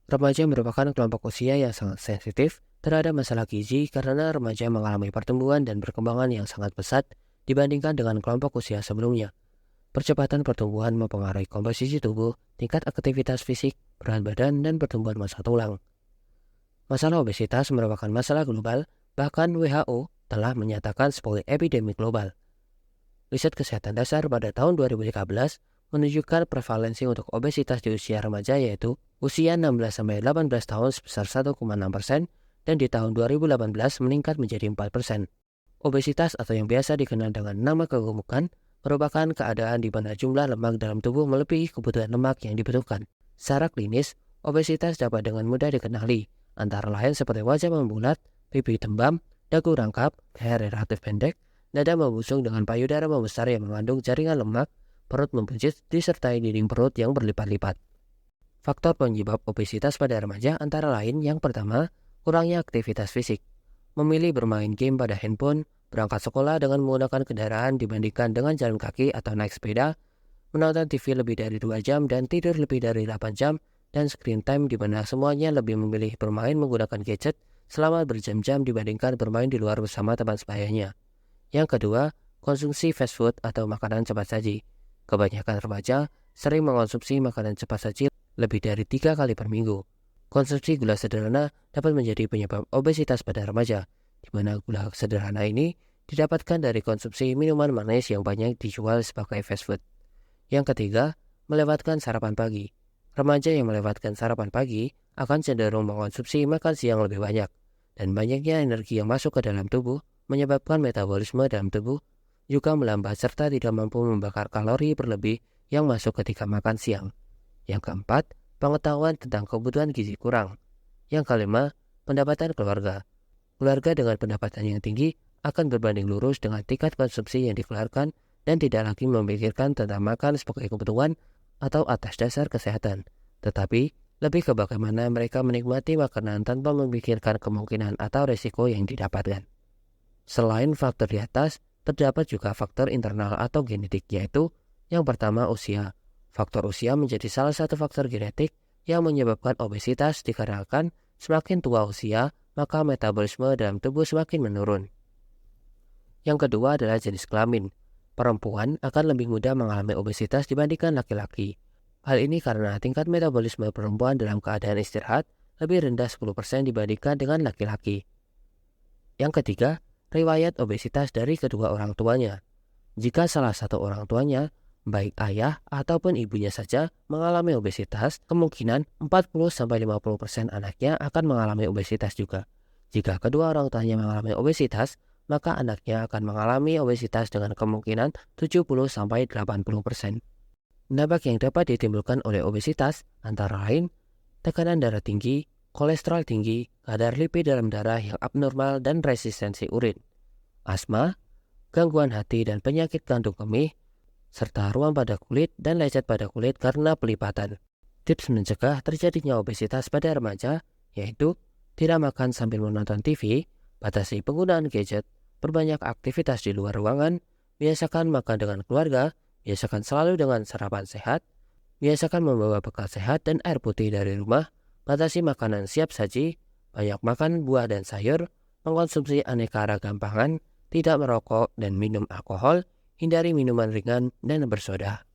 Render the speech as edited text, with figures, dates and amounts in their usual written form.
Remaja merupakan kelompok usia yang sangat sensitif terhadap masalah gizi karena remaja mengalami pertumbuhan dan perkembangan yang sangat pesat dibandingkan dengan kelompok usia sebelumnya. Percepatan pertumbuhan mempengaruhi komposisi tubuh, tingkat aktivitas fisik, berat badan, dan pertumbuhan massa tulang. Masalah obesitas merupakan masalah global, bahkan WHO telah menyatakan sebagai epidemi global. Riset kesehatan dasar pada tahun 2013 menunjukkan prevalensi untuk obesitas di usia remaja yaitu usia 16-18 tahun sebesar 1,6% dan di tahun 2018 meningkat menjadi 4%. Obesitas atau yang biasa dikenal dengan nama kegemukan merupakan keadaan di mana jumlah lemak dalam tubuh melebihi kebutuhan lemak yang dibutuhkan. Secara klinis, obesitas dapat dengan mudah dikenali, antara lain seperti wajah membulat, pipi tembam, dagu rangkap, leher relatif pendek, dada membusung dengan payudara membesar yang mengandung jaringan lemak, perut membuncit, disertai dinding perut yang berlipat-lipat. Faktor penyebab obesitas pada remaja antara lain yang pertama, kurangnya aktivitas fisik. Memilih bermain game pada handphone, berangkat sekolah dengan menggunakan kendaraan dibandingkan dengan jalan kaki atau naik sepeda, menonton TV lebih dari 2 jam dan tidur lebih dari 8 jam, dan screen time di mana semuanya lebih memilih bermain menggunakan gadget selama berjam-jam dibandingkan bermain di luar bersama teman sebayanya. Yang kedua, konsumsi fast food atau makanan cepat saji. Kebanyakan remaja sering mengonsumsi makanan cepat saji lebih dari 3 kali per minggu. Konsumsi gula sederhana dapat menjadi penyebab obesitas pada remaja, di mana gula sederhana ini didapatkan dari konsumsi minuman manis yang banyak dijual sebagai fast food. Yang ketiga, melewatkan sarapan pagi. Remaja yang melewatkan sarapan pagi akan cenderung mengonsumsi makan siang lebih banyak, dan banyaknya energi yang masuk ke dalam tubuh menyebabkan metabolisme dalam tubuh juga melambat serta tidak mampu membakar kalori berlebih yang masuk ketika makan siang. Yang keempat, pengetahuan tentang kebutuhan gizi kurang. Yang kelima, pendapatan keluarga. Keluarga dengan pendapatan yang tinggi akan berbanding lurus dengan tingkat konsumsi yang dikeluarkan dan tidak lagi memikirkan tentang makan sebagai kebutuhan atau atas dasar kesehatan, tetapi lebih ke bagaimana mereka menikmati makanan tanpa memikirkan kemungkinan atau resiko yang didapatkan. Selain faktor di atas, terdapat juga faktor internal atau genetik, yaitu yang pertama usia. Faktor usia menjadi salah satu faktor genetik yang menyebabkan obesitas dikarenakan semakin tua usia, maka metabolisme dalam tubuh semakin menurun. Yang kedua adalah jenis kelamin. Perempuan akan lebih mudah mengalami obesitas dibandingkan laki-laki. Hal ini karena tingkat metabolisme perempuan dalam keadaan istirahat lebih rendah 10% dibandingkan dengan laki-laki. Yang ketiga, riwayat obesitas dari kedua orang tuanya. Jika salah satu orang tuanya, baik ayah ataupun ibunya saja, mengalami obesitas, kemungkinan 40-50% anaknya akan mengalami obesitas juga. Jika kedua orang tuanya mengalami obesitas, maka anaknya akan mengalami obesitas dengan kemungkinan 70-80%. Dampak yang dapat ditimbulkan oleh obesitas antara lain tekanan darah tinggi, kolesterol tinggi, kadar lipid dalam darah yang abnormal dan resistensi urin, asma, gangguan hati dan penyakit kantung kemih, serta ruam pada kulit dan lecet pada kulit karena pelipatan. Tips mencegah terjadinya obesitas pada remaja yaitu tidak makan sambil menonton TV, batasi penggunaan gadget, perbanyak aktivitas di luar ruangan, biasakan makan dengan keluarga, biasakan selalu dengan sarapan sehat, biasakan membawa bekal sehat dan air putih dari rumah, batasi makanan siap saji, banyak makan buah dan sayur, mengkonsumsi aneka ragam pangan, tidak merokok dan minum alkohol, hindari minuman ringan dan bersoda.